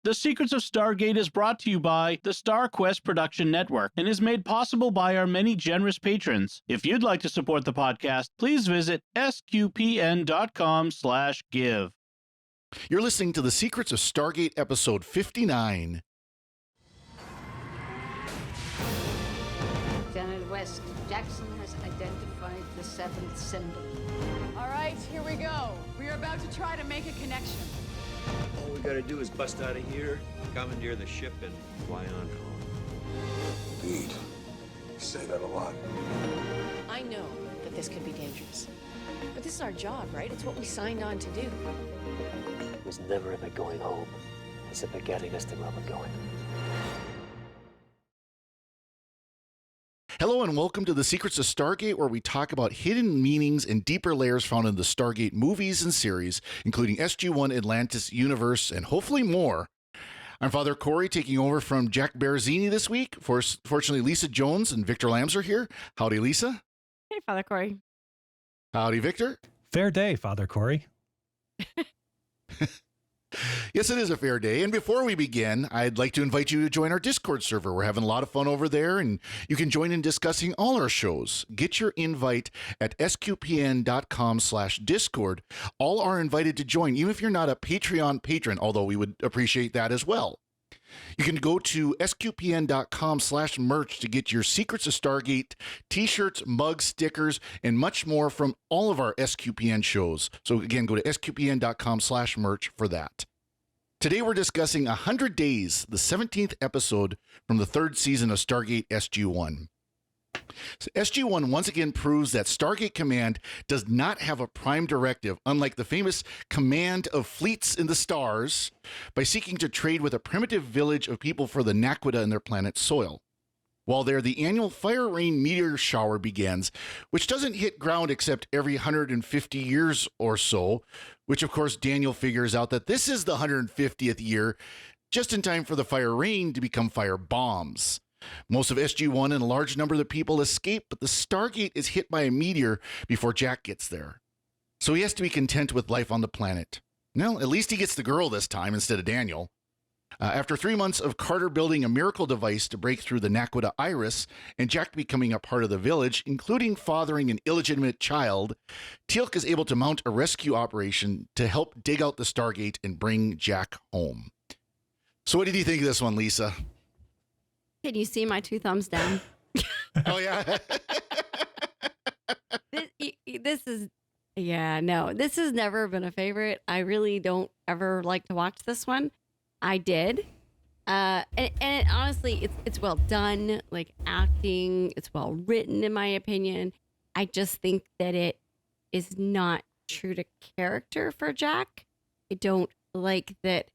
The Secrets of Stargate is brought to you by the StarQuest Production Network and is made possible by our many generous patrons. If you'd like to support the podcast, please visit sqpn.com/give. You're listening to The Secrets of Stargate, episode 59. Janet West, Jackson has identified the seventh symbol. All right, here we go. We are about to try to make a connection. All we gotta do is bust out of here, commandeer the ship, and fly on home. Indeed. You say that a lot. I know that this could be dangerous. But this is our job, right? It's what we signed on to do. It was never about going home. It's about getting us to where we're going. Hello and welcome to The Secrets of Stargate, where we talk about hidden meanings and deeper layers found in the Stargate movies and series, including SG-1, Atlantis, Universe, and hopefully more. I'm Father Cory, taking over from Jack Barazini this week. Fortunately, Lisa Jones and Victor Lambs are here. Howdy, Lisa. Hey, Father Cory. Howdy, Victor. Fair day, Father Cory. Yes, it is a fair day. And before we begin, I'd like to invite you to join our Discord server. We're having a lot of fun over there, and you can join in discussing all our shows. Get your invite at sqpn.com/discord. All are invited to join, even if you're not a Patreon patron, although we would appreciate that as well. You can go to sqpn.com/merch to get your Secrets of Stargate t-shirts, mugs, stickers, and much more from all of our SQPN shows. So again, go to sqpn.com/merch for that. Today we're discussing 100 Days, the 17th episode from the third season of Stargate SG-1. So SG-1 once again proves that Stargate Command does not have a prime directive, unlike the famous Command of Fleets in the Stars, by seeking to trade with a primitive village of people for the Naquita and their planet's soil. While there, the annual fire rain meteor shower begins, which doesn't hit ground except every 150 years or so, which of course Daniel figures out that this is the 150th year, just in time for the fire rain to become fire bombs. Most of SG-1 and a large number of the people escape, but the Stargate is hit by a meteor before Jack gets there. So he has to be content with life on the planet. Well, at least he gets the girl this time instead of Daniel. After 3 months of Carter building a miracle device to break through the Naquita iris and Jack becoming a part of the village, including fathering an illegitimate child, Teal'c is able to mount a rescue operation to help dig out the Stargate and bring Jack home. So what did you think of this one, Lisa? Can you see my 2 thumbs down? Oh, yeah. This has never been a favorite. I really don't ever like to watch this one. I did. And honestly, it's well done, like acting. It's well written, in my opinion. I just think that it is not true to character for Jack. I don't like that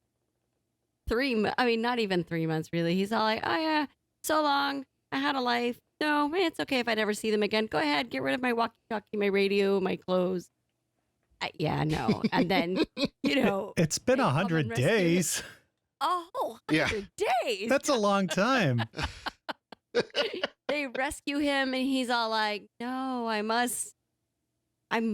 not even 3 months, really. He's all like, oh, yeah, so long. I had a life. No, it's okay if I never see them again. Go ahead, get rid of my walkie-talkie, my radio, my clothes. No. And then, It's been 100 days. Oh, 100 days. That's a long time. They rescue him and he's all like, no, I'm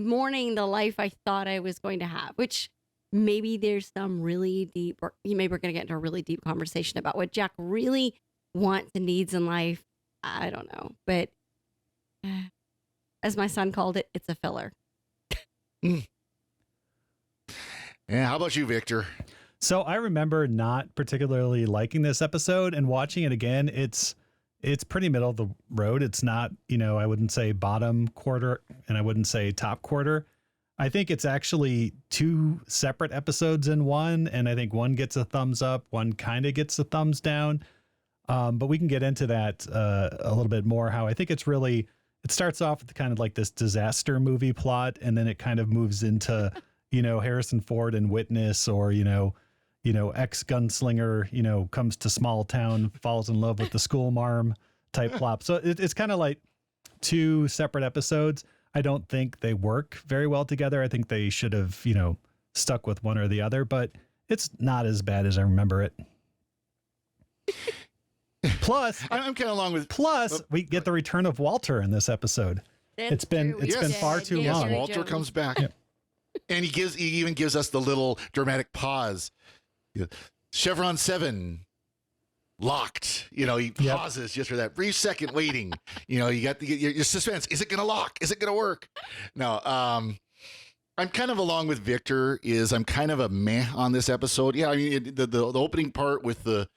mourning the life I thought I was going to have, which maybe there's some really deep, or maybe we're going to get into a really deep conversation about what Jack really wants and needs in life. I don't know. But as my son called it, it's a filler. Yeah, how about you, Victor? So I remember not particularly liking this episode, and watching it again, it's pretty middle of the road. It's not, I wouldn't say bottom quarter and I wouldn't say top quarter. I think it's actually 2 separate episodes in one, and I think one gets a thumbs up, one kind of gets a thumbs down. But we can get into that a little bit more, how I think it starts off with kind of like this disaster movie plot, and then it kind of moves into, Harrison Ford and Witness, or, ex-gunslinger, comes to small town, falls in love with the school marm type plot. So it's kind of like 2 separate episodes. I don't think they work very well together. I think they should have, stuck with one or the other, but it's not as bad as I remember it. Plus, I'm kind of along with. Plus, we get the return of Walter in this episode. It's been far too long. Yes, Walter comes back, and he even gives us the little dramatic pause. Chevron 7 locked. You know, he pauses just for that brief second waiting. You know, you got your suspense. Is it going to lock? Is it going to work? No, I'm kind of along with Victor. I'm kind of a meh on this episode. Yeah, I mean the opening part with the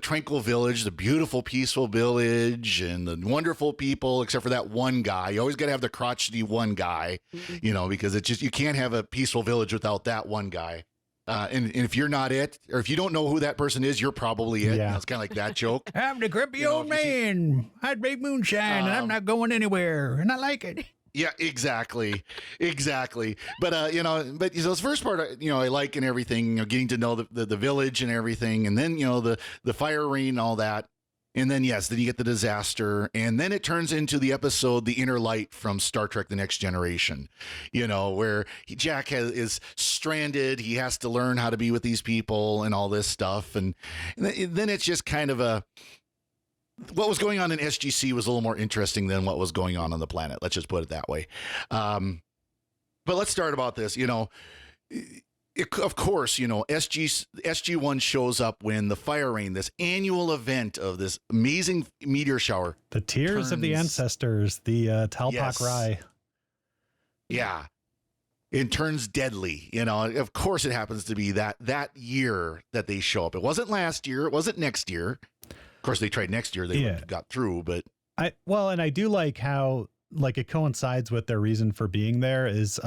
tranquil village, the beautiful, peaceful village, and the wonderful people, except for that one guy. You always got to have the crotchety one guy, you know, because it's just you can't have a peaceful village without that one guy. And if you're not it, or if you don't know who that person is, you're probably it. Yeah. It's kind of like that joke. I'm the grumpy old man. I'd make moonshine, and I'm not going anywhere, and I like it. Yeah, exactly. But you know, this first part, you know, I like and everything. You know, getting to know the village and everything, and then you know the fire rain and all that. And then, yes, then you get the disaster. And then it turns into the episode, The Inner Light from Star Trek The Next Generation, you know, where Jack is stranded. He has to learn how to be with these people and all this stuff. And then it's just kind of what was going on in SGC was a little more interesting than what was going on the planet. Let's just put it that way. But let's start about this, you know. Of course, you know, SG-1 shows up when the fire rain, this annual event of this amazing meteor shower. The tears of the ancestors, the Talpak Rye. Yeah. It turns deadly. You know, of course it happens to be that year that they show up. It wasn't last year. It wasn't next year. Of course, they tried next year. They got through, but. And I do like how, like, it coincides with their reason for being there is,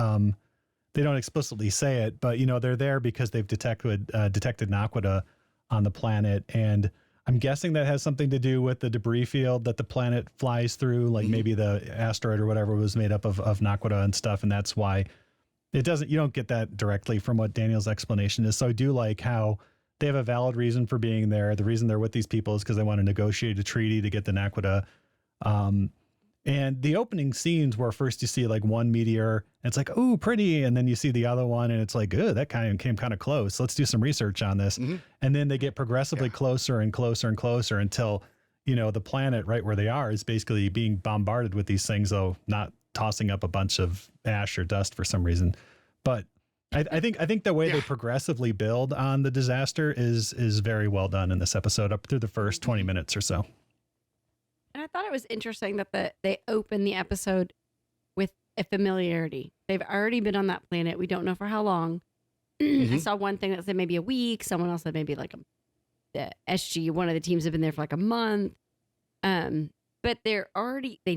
they don't explicitly say it, but, you know, they're there because they've detected Naquita on the planet. And I'm guessing that has something to do with the debris field that the planet flies through. Like maybe the asteroid or whatever was made up of Naquita and stuff. And that's why you don't get that directly from what Daniel's explanation is. So I do like how they have a valid reason for being there. The reason they're with these people is because they want to negotiate a treaty to get the Naquita. And the opening scenes where first you see like one meteor, and it's like, oh, pretty. And then you see the other one and it's like, that kind of came kind of close. Let's do some research on this. And then they get progressively closer and closer and closer until, you know, the planet right where they are is basically being bombarded with these things, though not tossing up a bunch of ash or dust for some reason. But I think the way they progressively build on the disaster is very well done in this episode up through the first 20 minutes or so. And I thought it was interesting that they open the episode with a familiarity. They've already been on that planet. We don't know for how long. I saw one thing that said maybe a week. Someone else said maybe like the SG. One of the teams have been there for like a month. But they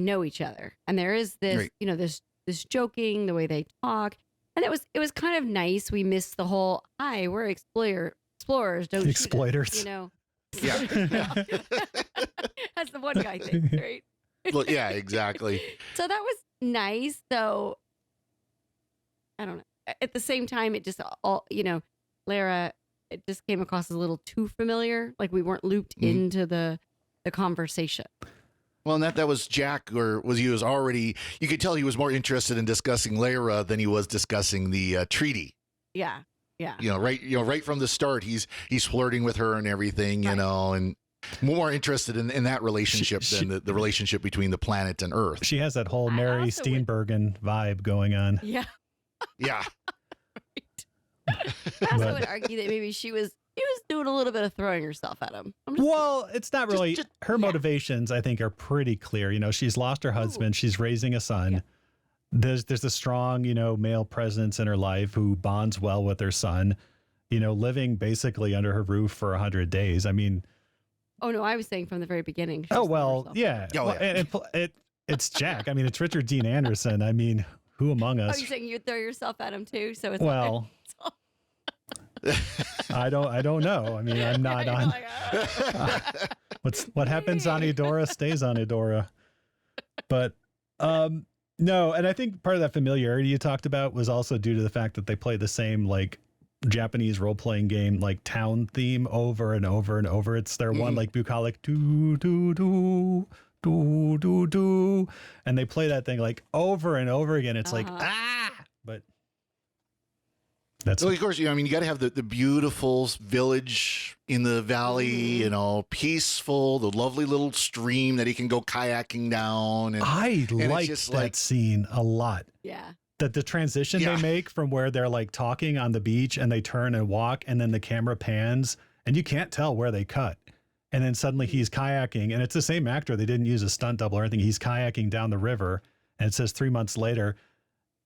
know each other, and there is this, you know, this joking, the way they talk, and it was kind of nice. We missed the whole "Hi, we're explorers, don't exploiters," shoot us, you know. Yeah. That's the one guy thing, right? Well, yeah, exactly. So that was nice, though. I don't know. At the same time, it just all, you know, Lara, it just came across as a little too familiar. Like we weren't looped into the conversation. Well, and that was Jack, he was already, you could tell he was more interested in discussing Lara than he was discussing the treaty. Yeah. Yeah. Right from the start, he's flirting with her and everything, you know, and more interested in that relationship than the relationship between the planet and Earth. She has that whole Mary Steenburgen vibe going on. Yeah. Yeah. I also would argue that maybe she was doing a little bit of throwing herself at him. Well, it's not really her motivations. I think are pretty clear. You know, she's lost her husband. She's raising a son. Yeah. There's a strong, you know, male presence in her life who bonds well with her son, you know, living basically under her roof for 100 days. I mean, oh no, I was saying from the very beginning. Oh well, yeah. It's Jack. I mean, it's Richard Dean Anderson. I mean, who among us? Oh, you're saying you'd throw yourself at him too? So it's well. I don't know. I mean, I'm not on. What happens on Eudora stays on Eudora. But no, and I think part of that familiarity you talked about was also due to the fact that they play the same like Japanese role-playing game like town theme over and over and over. It's their one like bucolic do do do do do do, and they play that thing like over and over again. It's like but that's well, of course, you know, I mean, you got to have the beautiful village in the valley, you know, peaceful, the lovely little stream that he can go kayaking down. And I liked that scene a lot. Yeah. that the transition they make from where they're like talking on the beach and they turn and walk and then the camera pans and you can't tell where they cut. And then suddenly he's kayaking and it's the same actor. They didn't use a stunt double or anything. He's kayaking down the river and it says 3 months later.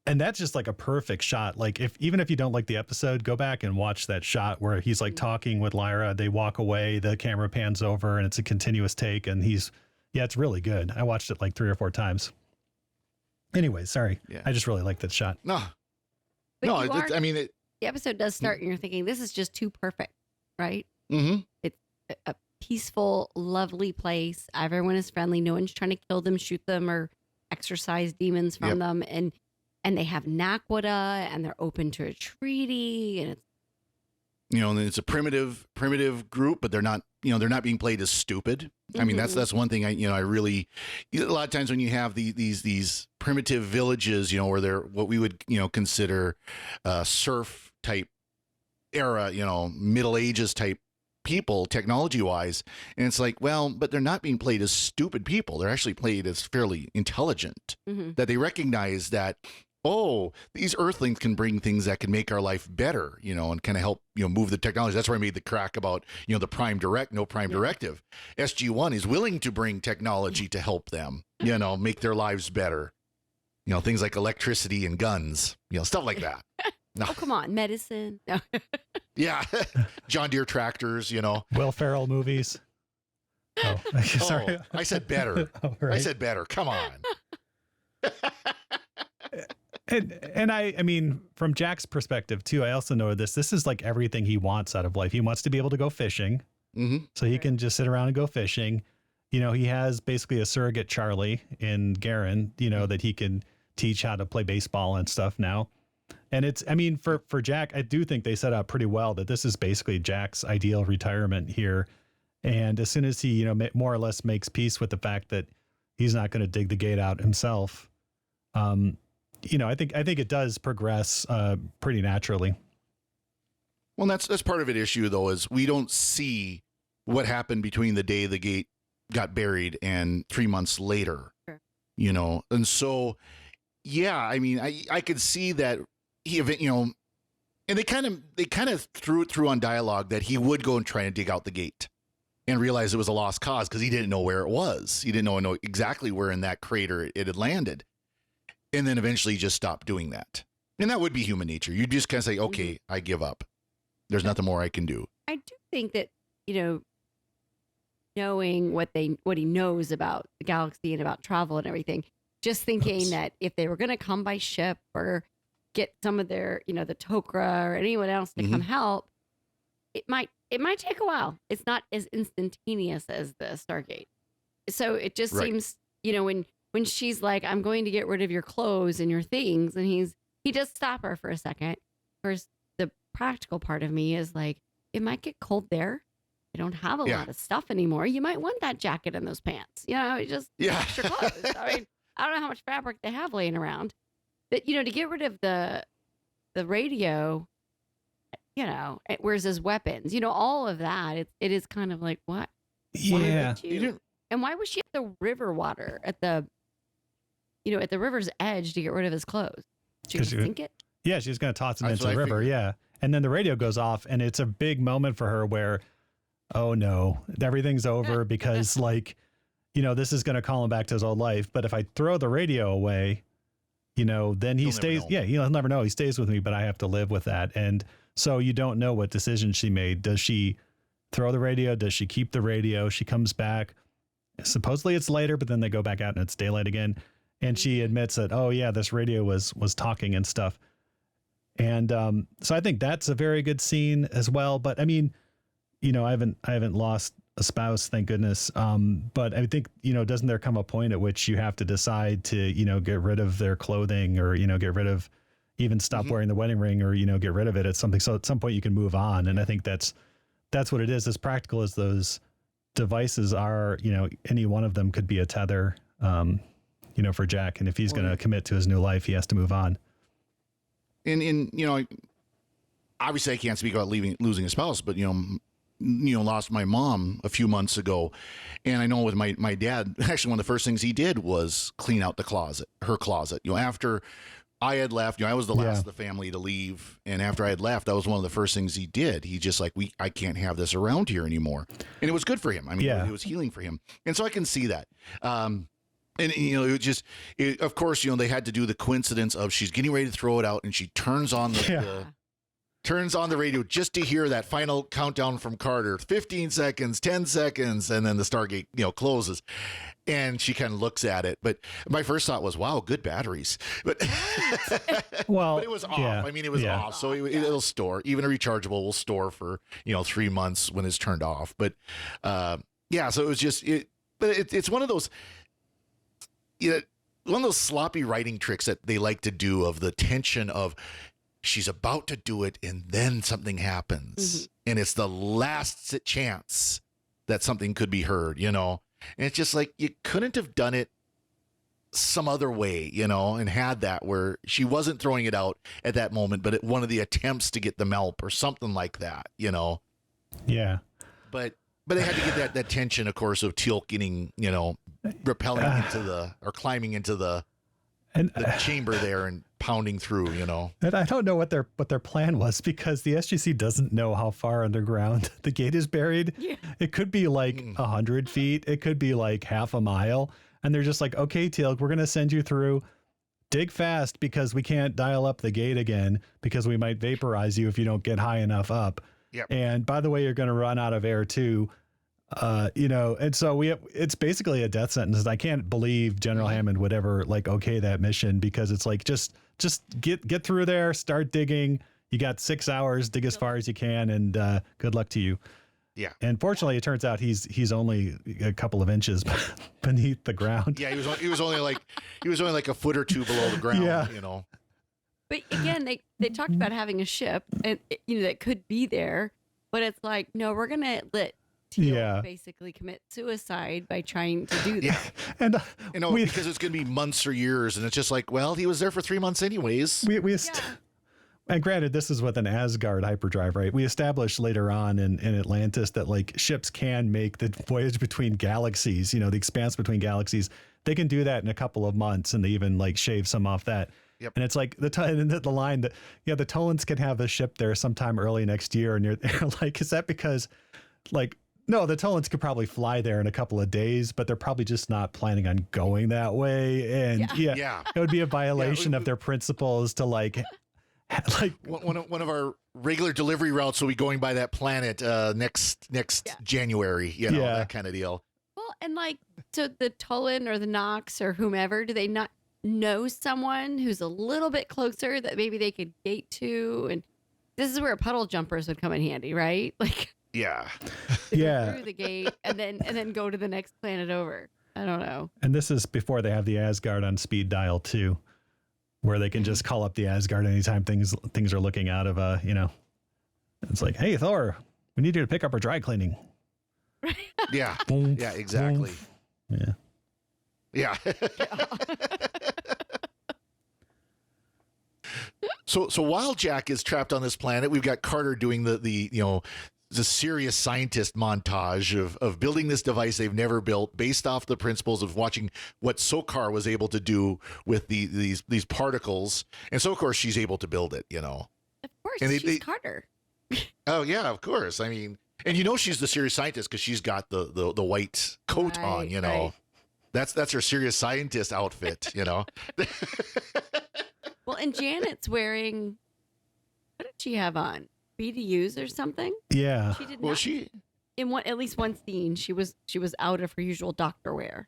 And that's just like a perfect shot. Like even if you don't like the episode, go back and watch that shot where he's like talking with Lyra. They walk away, the camera pans over and it's a continuous take. And it's really good. I watched it like 3 or 4 times. Anyway, sorry. Yeah. I just really like that shot. No, the episode does start and you're thinking, this is just too perfect, right? Mm-hmm. It's a peaceful, lovely place. Everyone is friendly. No one's trying to kill them, shoot them, or exorcise demons from them. And they have Naquita and they're open to a treaty. And it's a primitive group, but they're not being played as stupid. I mean, that's one thing I really, a lot of times when you have these primitive villages, where they're what we would, consider surf type era, Middle Ages type people, technology wise. And it's like, well, but they're not being played as stupid people. They're actually played as fairly intelligent, that they recognize that, oh, these Earthlings can bring things that can make our life better, and kind of help, move the technology. That's where I made the crack about, the prime directive. SG-1 is willing to bring technology to help them, make their lives better. Things like electricity and guns, stuff like that. No. Oh, come on. Medicine. No. Yeah. John Deere tractors, Will Ferrell movies. Oh, sorry. Oh, I said better. Oh, right. I said better. Come on. And I mean, from Jack's perspective too, I also know this is like everything he wants out of life. He wants to be able to go fishing, so he can just sit around and go fishing. He has basically a surrogate Charlie in Garen, that he can teach how to play baseball and stuff now. And for Jack, I do think they set up pretty well that this is basically Jack's ideal retirement here. And as soon as he, more or less makes peace with the fact that he's not going to dig the gate out himself, I think it does progress pretty naturally. Well, that's part of it issue though, is we don't see what happened between the day the gate got buried and 3 months later, sure. And so, yeah, I mean, I could see that he, and they kind of threw it through on dialogue that he would go and try and dig out the gate and realize it was a lost cause because he didn't know where it was. He didn't know exactly where in that crater it had landed. And then eventually just stop doing that. And that would be human nature. You'd just kind of say, okay, I give up. There's nothing more I can do. I do think that, knowing what he knows about the galaxy and about travel and everything, just thinking that if they were going to come by ship or get some of their, the Tok'ra or anyone else to come help, it might take a while. It's not as instantaneous as the Stargate. So it just seems, when she's like, I'm going to get rid of your clothes and your things. And he does stop her for a second. Whereas the practical part of me is like, it might get cold there. I don't have a lot of stuff anymore. You might want that jacket and those pants, just extra clothes. I mean, I don't know how much fabric they have laying around. But, to get rid of the radio, whereas his weapons, all of that, it is kind of like, what? Yeah. And why was she at the river water at the river's edge to get rid of his clothes? She just sink it? Yeah, she's going to toss him into the river. Yeah. And then the radio goes off and it's a big moment for her where, oh no, everything's over because this is going to call him back to his old life. But if I throw the radio away, then he stays. Yeah, he'll never know. He stays with me, but I have to live with that. And so you don't know what decision she made. Does she throw the radio? Does she keep the radio? She comes back. Supposedly it's later, but then they go back out and it's daylight again. And she admits that, oh yeah, this radio was talking and stuff. And so I think that's a very good scene as well. But I mean, I haven't lost a spouse, thank goodness. But I think, doesn't there come a point at which you have to decide to, get rid of their clothing or, get rid of, even stop wearing the wedding ring or, get rid of it at something. So at some point you can move on. And I think that's what it is. As practical as those devices are, any one of them could be a tether, for Jack. And if he's going to commit to his new life, he has to move on. And obviously I can't speak about losing a spouse, but, lost my mom a few months ago. And I know with my dad, actually one of the first things he did was clean out her closet. After I had left. I was the last of the family to leave, and after I had left, that was one of the first things he did. He just like, I can't have this around here anymore, and it was good for him. I mean, it was healing for him, and so I can see that. And of course, they had to do the coincidence of she's getting ready to throw it out, and she turns on the radio just to hear that final countdown from Carter, 15 seconds, 10 seconds, and then the Stargate, closes. And she kind of looks at it. But my first thought was, wow, good batteries. But but it was off. Yeah, I mean, it was off. So it'll store. Even a rechargeable will store for, 3 months when it's turned off. But so it was just, it's one of those, one of those sloppy writing tricks that they like to do, of the tension of, she's about to do it and then something happens, and it's the last chance that something could be heard, and it's just like, you couldn't have done it some other way, and had that where she wasn't throwing it out at that moment, but at one of the attempts to get the melp or something like that, Yeah. But they had to get that tension, of course, of Teal'c getting, repelling climbing into the chamber there and pounding through, And I don't know what their plan was, because the SGC doesn't know how far underground the gate is buried. Yeah. It could be like 100 feet. It could be like half a mile. And they're just like, okay, Teal'c, we're going to send you through. Dig fast, because we can't dial up the gate again, because we might vaporize you if you don't get high enough up. Yep. And by the way, you're going to run out of air too. And so it's basically a death sentence. I can't believe General Hammond would ever okay that mission, because it's like, just get through there, start digging. You got 6 hours, dig as far as you can, and good luck to you. Yeah. And fortunately, it turns out he's only a couple of inches beneath the ground. Yeah, he was only like a foot or two below the ground. Yeah. But again, they talked about having a ship, and that could be there, but it's like, no, we're gonna let Teal'c basically commit suicide by trying to do that. Yeah. And because it's going to be months or years, and it's just like, well, he was there for 3 months anyways. And granted, this is with an Asgard hyperdrive, right? We established later on in Atlantis that ships can make the voyage between galaxies, the expanse between galaxies. They can do that in a couple of months, and they even shave some off that. Yep. And it's like the line that, the Tolans can have the ship there sometime early next year. And you're like, is that because no, the Tolans could probably fly there in a couple of days, but they're probably just not planning on going that way. And it would be a violation of their principles to one of our regular delivery routes will be going by that planet next January, that kind of deal. Well, and so the Tolan or the Nox or whomever, do they not know someone who's a little bit closer that maybe they could gate to? And this is where puddle jumpers would come in handy, right? Yeah. Through the gate and then go to the next planet over. I don't know. And this is before they have the Asgard on speed dial too, where they can just call up the Asgard anytime things are looking out of it's like, hey, Thor, we need you to pick up our dry cleaning. Yeah. Boom, yeah, exactly. Boom. Yeah. So while Jack is trapped on this planet, we've got Carter doing the serious scientist montage of building this device they've never built, based off the principles of watching what Sokar was able to do with these particles. And so, of course, she's able to build it, Of course, and she's Carter. Oh, yeah, of course. I mean, and she's the serious scientist because she's got the white coat on, Right. That's her serious scientist outfit, Well, and Janet's wearing, what did she have on? BDUs or something? Yeah. She did not. In at least one scene, she was out of her usual doctor wear.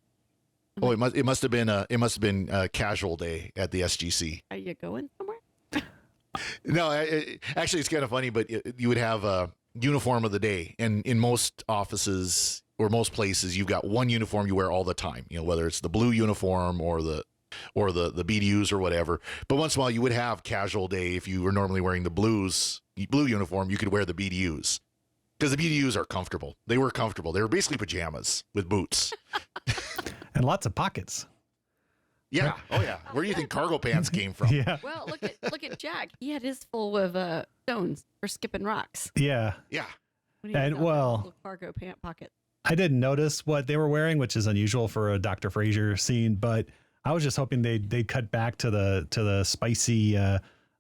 Oh, it must have been a casual day at the SGC. Are you going somewhere? No, actually, it's kind of funny, but you would have a uniform of the day, and in most offices or most places, you've got one uniform you wear all the time. Whether it's the blue uniform or the BDUs or whatever. But once in a while, you would have casual day. If you were normally wearing the blue uniform, you could wear the BDUs, because the BDUs are comfortable. They were comfortable. They were basically pajamas with boots and lots of pockets. Yeah. Oh yeah. Where do you think cargo pants came from? Yeah. Well, look at Jack. He had his full of stones for skipping rocks. Yeah. Yeah. And little cargo pant pocket. I didn't notice what they were wearing, which is unusual for a Dr. Fraser scene, but I was just hoping they'd cut back to the spicy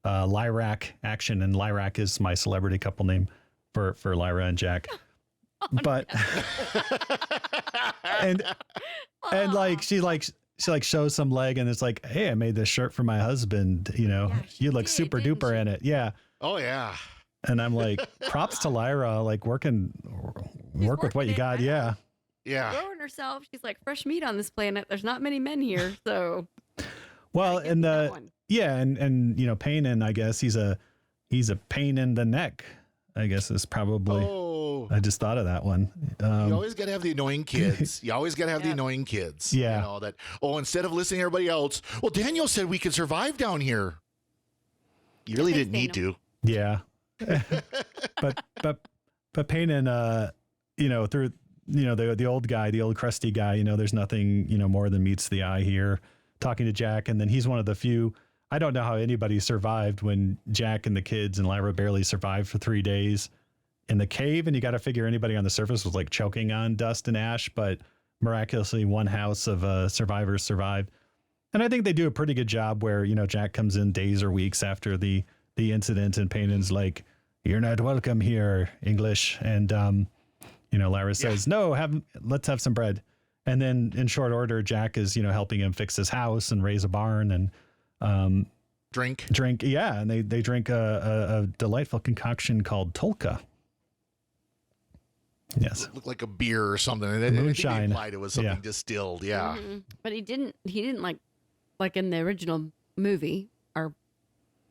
Lyrac action, and Lyrac is my celebrity couple name for Lyra and Jack. But and like she shows some leg, and it's like, hey, I made this shirt for my husband. You know, you look super duper in it. Yeah. Oh yeah. And I'm like, props to Lyra, like work with what you got. Yeah. Yeah. Throwing herself. She's like fresh meat on this planet. There's not many men here, so. Well, and and you know, Payne, I guess he's a pain in the neck, I guess is probably. Oh. I just thought of that one. You always got to have the annoying kids. You always got to have the annoying kids. Yeah. You know, that, instead of listening to everybody else, well, Daniel said we could survive down here. You really didn't need to. Yeah. but Payne and, you know, through, you know, the old guy, the old crusty guy, you know, there's nothing, you know, more than meets the eye here, talking to Jack. And then he's one of the few, I don't know how anybody survived when Jack and the kids and Lyra barely survived for 3 days in the cave. And you got to figure anybody on the surface was like choking on dust and ash, but miraculously one house of survivors survived. And I think they do a pretty good job where, you know, Jack comes in days or weeks after the incident, and Payne's like, you're not welcome here, English. And, you know, Lyra says, no, let's have some bread. And then in short order, Jack is, you know, helping him fix his house and raise a barn and drink. Yeah. And they drink a delightful concoction called Tolka. Yes. It looked like a beer or something. Moonshine. It implied it was something distilled. Yeah. Mm-hmm. But he didn't like in the original movie, or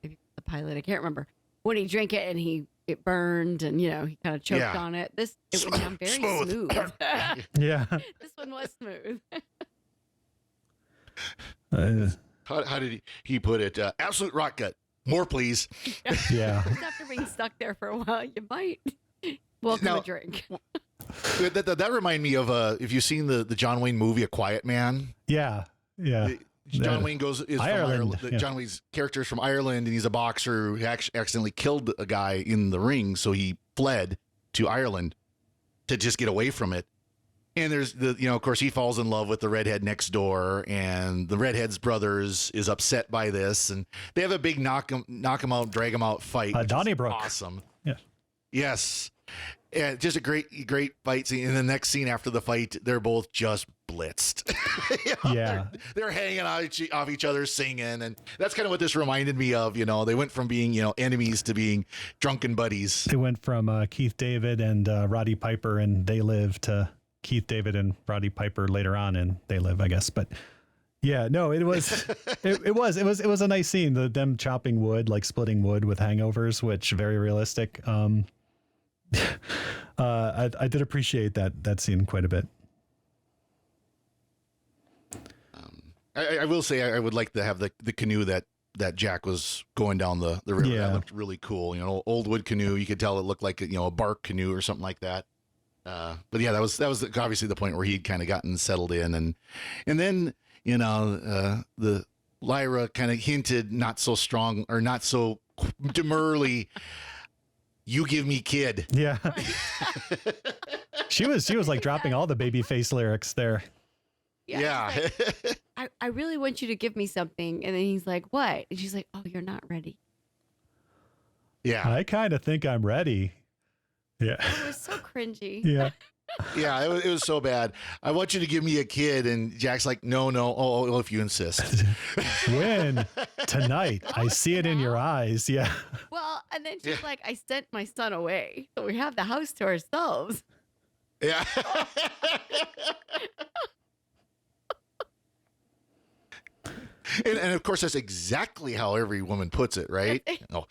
maybe the pilot, I can't remember, when he drank it and it burned and, you know, he kind of choked on it. It went down very smooth. Yeah. This one was smooth. How did he put it? Absolute rock gut. More, please. Yeah. Just after being stuck there for a while, you might welcome a drink. that reminded me of if you've seen the John Wayne movie, A Quiet Man. Yeah. Yeah. John Wayne is from Ireland. Yeah. John Wayne's character is from Ireland, and he's a boxer who accidentally killed a guy in the ring, so he fled to Ireland to just get away from it. And there's of course, he falls in love with the redhead next door, and the redhead's brothers is upset by this, and they have a big knock him out, drag him out fight. Donnybrook. Awesome. Yeah. Yes. And just a great fight scene. And the next scene after the fight, they're both just blitzed. Yeah. They're hanging off each other, singing. And that's kind of what this reminded me of. You know, they went from being, enemies to being drunken buddies. They went from Keith David and Roddy Piper and They Live to Keith David and Roddy Piper later on in They Live, I guess. But yeah, no, it was, it was a nice scene. Them chopping wood, like splitting wood with hangovers, which very realistic. I did appreciate that scene quite a bit. I will say I would like to have the canoe that Jack was going down the river. Yeah. That looked really cool. Old wood canoe. You could tell it looked like a bark canoe or something like that. But yeah, that was obviously the point where he'd kind of gotten settled in, and then the Lyra kind of hinted not so strong or not so demurely. You give me kid. Yeah. She was like dropping all the baby face lyrics there. Yeah. Like, I really want you to give me something. And then he's like, what? And she's like, oh, you're not ready. Yeah. I kind of think I'm ready. Yeah. It was so cringy. Yeah. Yeah, it was so bad. I want you to give me a kid. And Jack's like, no. Oh, if you insist. When? Tonight. I see it in your eyes. Yeah. Well, and then she's like, I sent my son away. So we have the house to ourselves. Yeah. And of course, that's exactly how every woman puts it, right? Oh.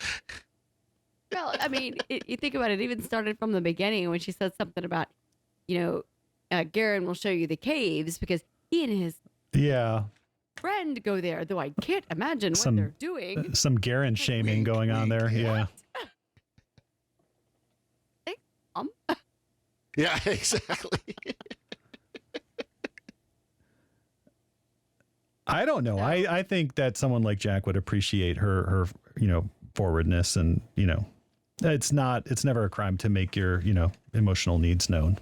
Well, I mean, you think about it, even started from the beginning when she said something about, Garen will show you the caves because he and his friend go there, though I can't imagine what they're doing. Some Garen shaming going on there. Yeah. Thanks, Yeah, exactly. I don't know. I think that someone like Jack would appreciate her forwardness, and it's never a crime to make your emotional needs known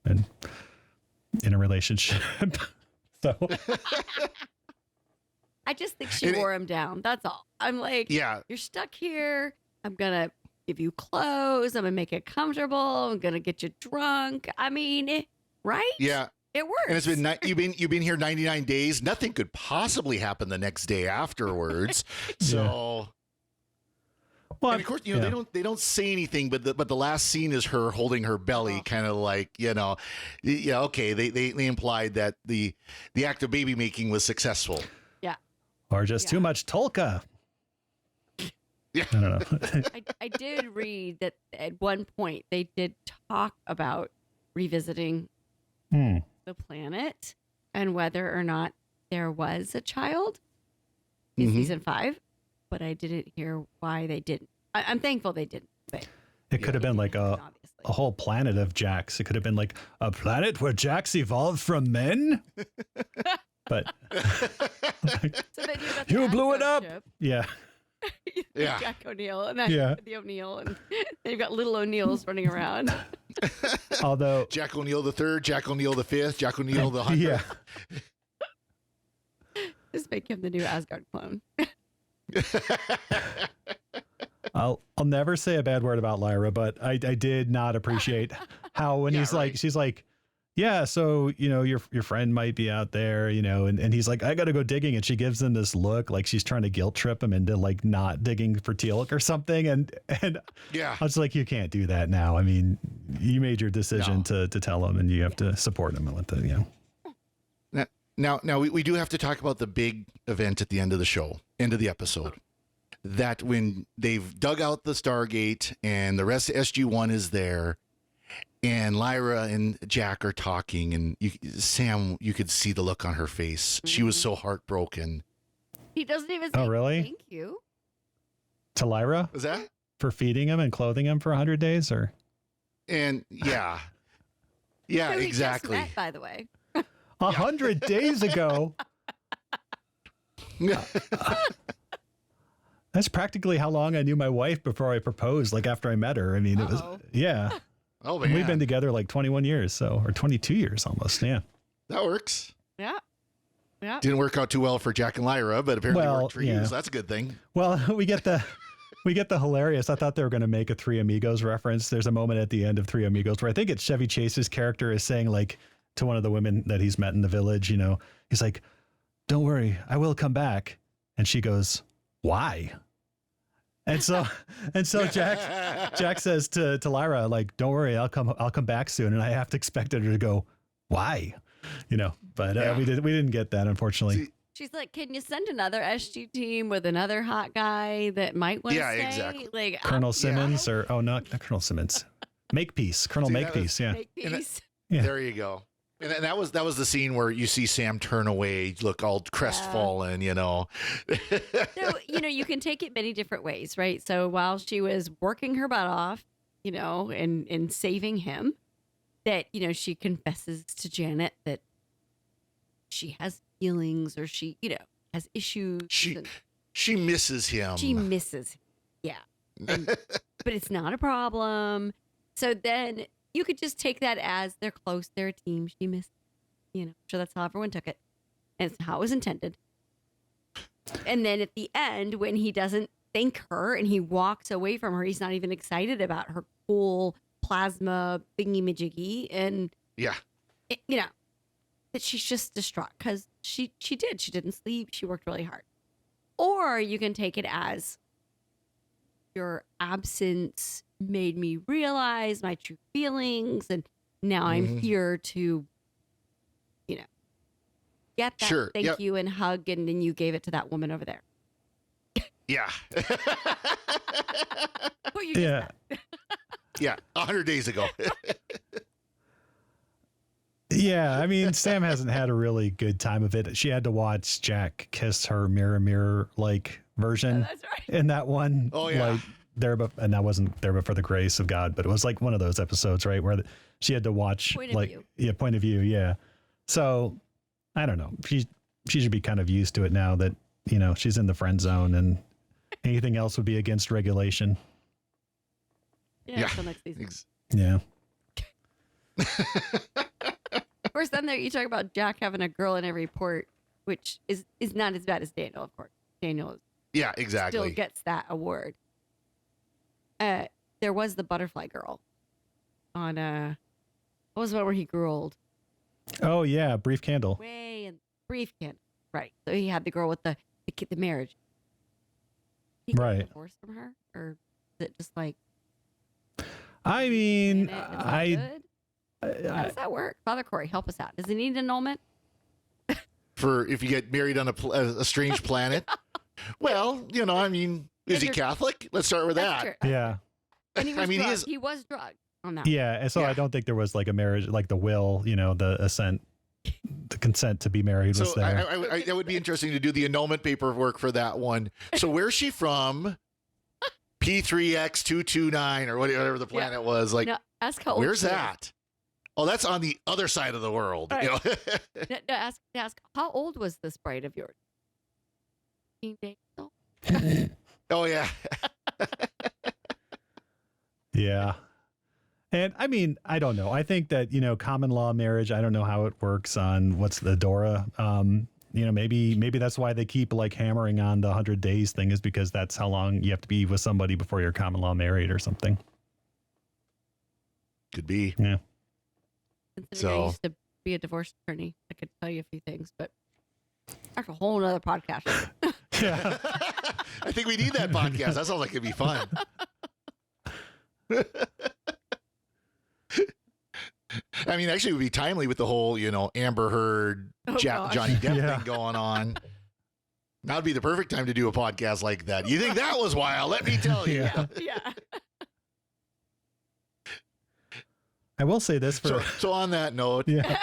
and in a relationship. So I just think she And wore him down. That's all. I'm like, Yeah. you're stuck here. I'm gonna give you clothes. I'm gonna make it comfortable. I'm gonna get you drunk. I mean, right? Yeah. It works. And it's been you've been here 99 days. Nothing could possibly happen the next day afterwards. So, Well, and of course, they don't say anything, but the last scene is her holding her belly, kind of like, yeah, okay. They implied that the act of baby making was successful. Yeah. Or just too much Tolka. Yeah. I don't know. I did read that at one point they did talk about revisiting the planet and whether or not there was a child in season 5, but I didn't hear why they didn't. I'm thankful they didn't. But It could have been like a obviously. whole planet of Jacks. It could have been like a planet where Jacks evolved from men. But So then you've got the you blew it Asgard up. ship. Yeah. Yeah. Jack O'Neill and Yeah. the O'Neill, and then you've got little O'Neills running around. Although Jack O'Neill the third, Jack O'Neill the fifth, Jack O'Neill the 100th. yeah. Just make him the new Asgard clone. I'll never say a bad word about Lyra, but I did not appreciate how when she's like, yeah, so your friend might be out there, and he's like, I gotta go digging, and she gives him this look like she's trying to guilt trip him into like not digging for Teal'c or something, and Yeah. I was like, you can't do that now. I mean, you made your decision to tell him, and you have to support him and let the Now we do have to talk about the big event at the end of the show, end of the episode. That when they've dug out the Stargate and the rest of SG-1 is there, and Lyra and Jack are talking, and Sam, you could see the look on her face. She was so heartbroken. He doesn't even say Oh, really? thank you. to Lyra Was that? for feeding him and clothing him for 100 days, or And yeah, Who he just exactly. met, by the way. 100 days ago. That's practically how long I knew my wife before I proposed, like after I met her. I mean, it was, yeah. Oh, And man. we've been together like 21 years, or 22 years almost. Yeah. That works. Yeah. Yeah. Didn't work out too well for Jack and Lyra, but apparently Well, worked for you, yeah. so that's a good thing. Well, we get the hilarious. I thought they were going to make a Three Amigos reference. There's a moment at the end of Three Amigos where I think it's Chevy Chase's character is saying like to one of the women that he's met in the village, he's like, "Don't worry, I will come back." And she goes, "Why?" And so Jack says to Lyra, like, "Don't worry, I'll come back soon." And I have to expect her to go, "Why?" But we didn't get that, unfortunately. She's like, can you send another SG team with another hot guy that might want to stay? exactly. Like Colonel Simmons not Colonel Simmons. Makepeace. Colonel See, that Makepeace, yeah. Make peace. Yeah. There you go. And that was the scene where you see Sam turn away, look all crestfallen, So, you can take it many different ways, right? So while she was working her butt off, and saving him, that, she confesses to Janet that she has feelings or she, has issues. She misses him. She misses him. Yeah. But it's not a problem. So then you could just take that as they're close, they're a team. She missed, sure that's how everyone took it. And it's how it was intended. And then at the end, when he doesn't thank her and he walks away from her, he's not even excited about her cool plasma thingy-majiggy. And, Yeah. that she's just distraught because she didn't sleep. She worked really hard. Or you can take it as your absence made me realize my true feelings. And now I'm here to, get that thank you and hug. And then you gave it to that woman over there. Yeah. What you just Yeah. said. Yeah. 100 days ago. Yeah, I mean, Sam hasn't had a really good time of it. She had to watch Jack kiss her mirror like version That's right. in that one. Oh, yeah. Like and that wasn't there but for the grace of God, but it was like one of those episodes, right, where she had to watch Point of view. Yeah, point of view, yeah. So I don't know. She should be kind of used to it now that she's in the friend zone, and anything else would be against regulation. Yeah. Until next season. Yeah. Of course, then there you talk about Jack having a girl in every port. which is not as bad as Daniel, of course. Daniel Yeah, exactly. still gets that award. There was the butterfly girl on what was the one where he grew old? Oh yeah, Brief Candle. Way in Brief Candle. Right. So he had the girl with the marriage. He got Right. divorced from her, or is it just like? I mean, It's all I good? How does that work? Father Cory, help us out. Does he need annulment? For if you get married on a strange planet. Well, I mean, is he Catholic? Let's start with That's that. true. yeah. And he was I mean, drugged. He was drugged on that. Yeah, and so Yeah. I don't think there was like a marriage, like the will, the assent, the consent to be married was So there. that would be interesting to do the annulment paperwork for that one. So where's she from? P3X229 or whatever the planet was. Like, No, ask how old where's she is. that? Oh, that's on the other side of the world. Right. No, ask how old was this bride of yours? 15 days old? Oh, yeah. Yeah. And I mean, I don't know. I think that, common law marriage, I don't know how it works on what's the DORA. Maybe that's why they keep like hammering on the 100 days thing, is because that's how long you have to be with somebody before you're common law married or something. Could be. Yeah. Considering I used to be a divorce attorney, I could tell you a few things, but that's a whole nother podcast. Yeah. I think we need that podcast. That sounds like it'd be fun. I mean, actually, it would be timely with the whole, Amber Heard, gosh. Johnny Depp Yeah. thing going on. Now would be the perfect time to do a podcast like that. You think that was wild? Let me tell you. Yeah. Yeah. I will say this for So on that note, yeah.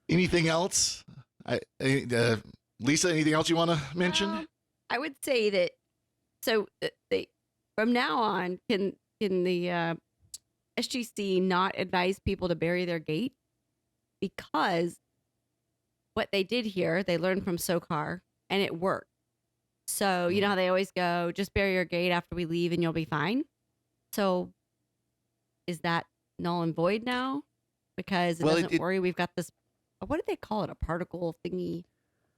anything else? Lisa, anything else you want to mention? I would say that. So from now on, can the SGC not advise people to bury their gate? Because what they did here, they learned from SOCAR, and it worked. So you know how they always go, just bury your gate after we leave, and you'll be fine. So is that null and void now? Because it doesn't worry. We've got this. What did they call it? A particle thingy.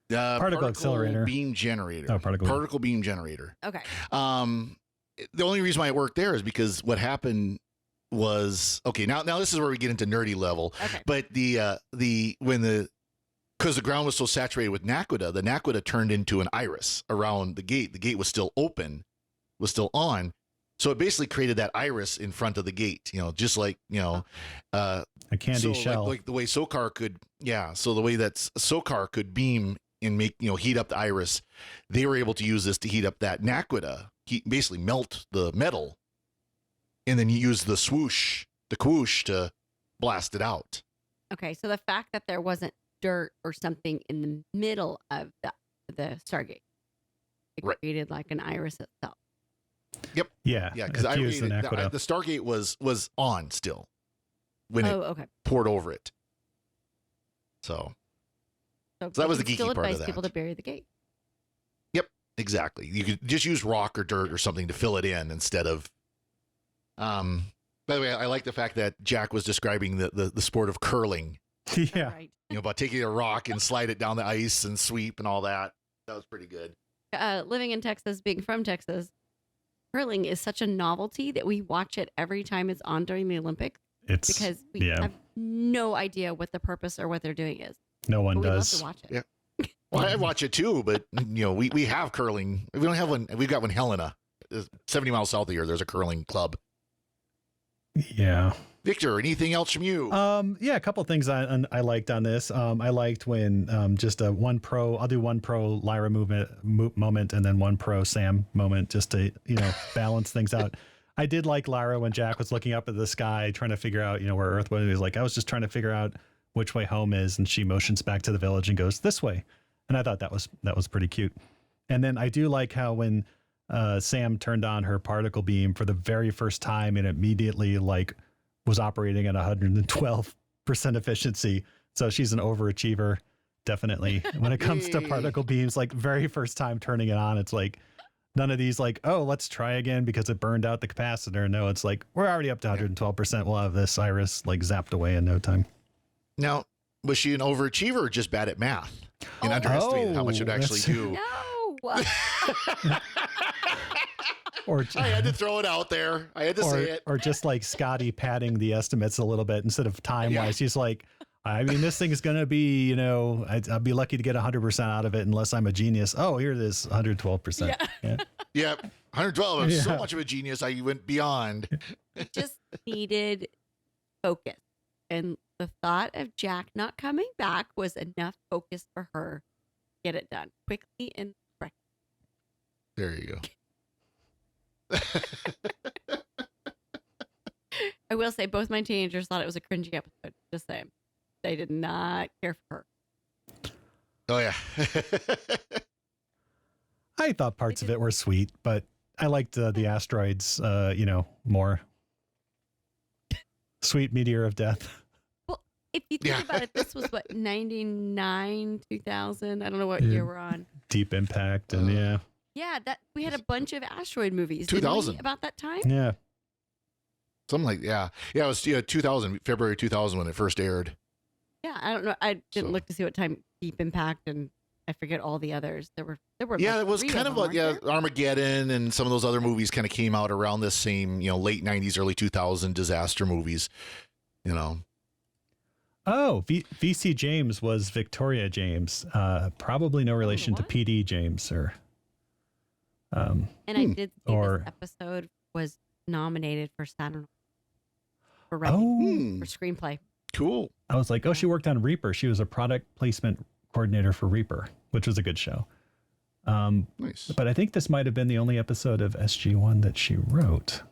Particle accelerator. Beam generator. Oh, particle beam generator. Okay. The only reason why it worked there is because what happened was, okay, now this is where we get into nerdy level. Okay. But because the ground was so saturated with naquita, the naquita turned into an iris around the gate. The gate was still open, was still on. So it basically created that iris in front of the gate, just like, a candy shell. Like the way SOCAR could, so the way that SOCAR could beam and make, heat up the iris, they were able to use this to heat up that naquita, basically melt the metal, and then you use the swoosh to blast it out. Okay. So the fact that there wasn't dirt or something in the middle of the Stargate, it created like an iris itself. Yep. Yeah. Yeah. Because the Stargate was on still when it poured over it. So that was the geeky still part of advise that. people to bury the gate. Yep. Exactly. You could just use rock or dirt or something to fill it in instead of. By the way, I like the fact that Jack was describing the sport of curling. Yeah. Right. About taking a rock and slide it down the ice and sweep and all that. That was pretty good. Living in Texas, being from Texas, curling is such a novelty that we watch it every time it's on during the Olympics. Because we have no idea what the purpose or what they're doing is. No one but we does. love to watch it. Yeah. Well, I watch it too, but we have curling. We don't have one. We've got one, Helena, 70 miles south of here. There's a curling club. Yeah. Victor, anything else from you? Yeah, a couple of things I liked on this. I liked when just a one pro. I'll do one pro Lyra moment and then one pro Sam moment just to balance things out. I did like Lyra when Jack was looking up at the sky trying to figure out where Earth was. He was like, I was just trying to figure out which way home is, and she motions back to the village and goes this way. And I thought that was pretty cute. And then I do like how when Sam turned on her particle beam for the very first time and immediately was operating at 112% efficiency. So she's an overachiever, definitely. When it comes to particle beams, very first time turning it on, it's like none of these let's try again because it burned out the capacitor. No, it's like we're already up to 112%. We'll have this iris zapped away in no time. Now, Was she an overachiever or just bad at math and underestimated how much it would actually do? No. Or I had to throw it out there. I had to say it. Or just like Scotty padding the estimates a little bit instead of time wise. He's like, I mean, this thing is going to be, you know, I'd be lucky to get 100% out of it unless I'm a genius. Oh, here it is, 112%. Yeah. Yep. 112. I'm so much of a genius. I went beyond. Just needed focus. And the thought of Jack not coming back was enough focus for her to get it done quickly and correctly. There you go. I will say both my teenagers thought it was a cringy episode. Just saying. They did not care for her. Oh, yeah. I thought parts of it were sweet, but I liked the asteroids, you know, more. Sweet meteor of death. Well, if you think about it, this was what, 99, 2000? I don't know what year we're on. Deep Impact and Yeah, that we had a bunch of asteroid movies. 2000. Didn't we, about that time? Yeah. Something like, yeah. Yeah, it was 2000, February 2000 when it first aired. Yeah, I don't know. I didn't look to see what time Deep Impact and I forget all the others. There were Yeah, like it was three kind of of them, like, weren't there? Armageddon and some of those other movies kind of came out around this same, late 90s, early 2000 disaster movies, Oh, VC James was Victoria James. Probably no relation to PD James or. And I did see or- this episode was nominated for Saturn for writing, for screenplay. Cool. I was like, oh, she worked on Reaper. She was a product placement coordinator for Reaper, which was a good show. Nice. But I think this might have been the only episode of SG1 that she wrote.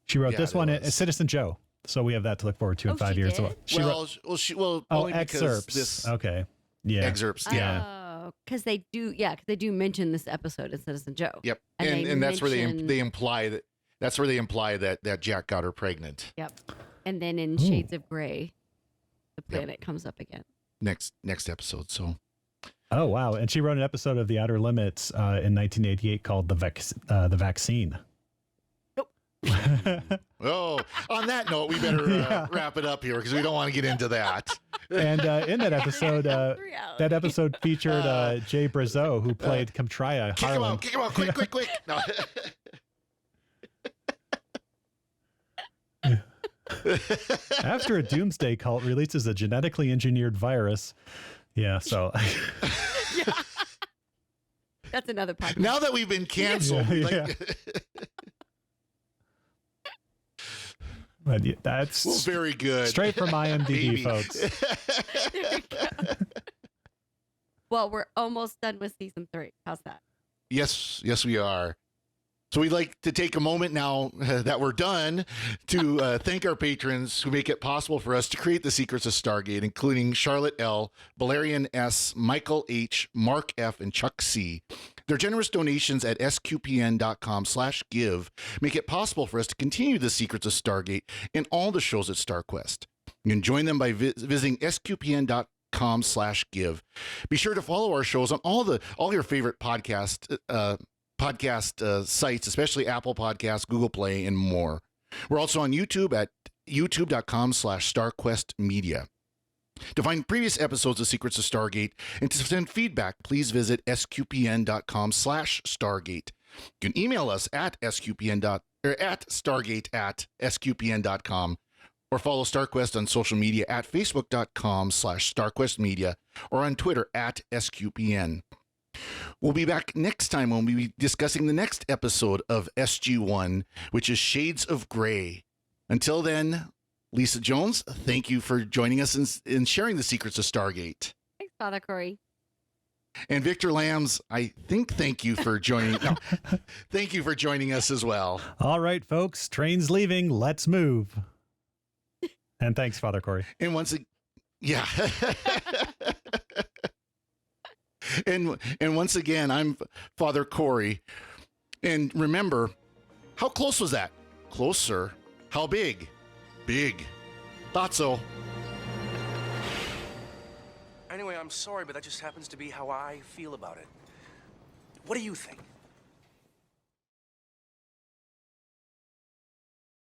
She wrote this one at Citizen Joe. So we have that to look forward to in 5 years. Did? She wrote, only excerpts. because this Okay. Yeah. excerpts. Yeah. Oh, because they do mention this episode in Citizen Joe. Yep. And And that's where mention- they imply that Jack got her pregnant. Yep. And then in Shades of Grey, the planet comes up again. Next episode. So. Oh, wow. And she wrote an episode of The Outer Limits in 1988 called The Vaccine. Oh, on that note, we better wrap it up here because we don't want to get into that. And in that episode featured Jay Brazeau, who played Comtria Harlan. Kick him out, quick. No. After a doomsday cult releases a genetically engineered virus. Yeah, so. That's another podcast. Now that we've been canceled. But that's very good. Straight from IMDb, folks. There we go. Well, we're almost done with season 3. How's that? Yes, we are. So we'd like to take a moment now that we're done to thank our patrons who make it possible for us to create the secrets of Stargate, including Charlotte L., Valerian S., Michael H., Mark F., and Chuck C. Their generous donations at sqpn.com/give make it possible for us to continue the secrets of Stargate and all the shows at StarQuest. You can join them by visiting sqpn.com/give. Be sure to follow our shows on all your favorite podcast sites, especially Apple Podcasts, Google Play, and more. We're also on YouTube at youtube.com/StarQuestMedia. To find previous episodes of Secrets of Stargate and to send feedback, please visit sqpn.com/Stargate. You can email us at stargate@sqpn.com or follow StarQuest on social media at facebook.com/StarQuestMedia or on Twitter at SQPN. We'll be back next time when we'll be discussing the next episode of SG1, which is Shades of Grey. Until then, Lisa Jones, thank you for joining us in sharing the secrets of Stargate. Thanks, Father Cory. And Victor Lambs, thank you for joining. Thank you for joining us as well. All right, folks, train's leaving. Let's move. And thanks, Father Cory. And once again, and once again, I'm Father Cory. And remember, how close was that? Closer. How big? Big. Thought so. Anyway, I'm sorry, but that just happens to be how I feel about it. What do you think?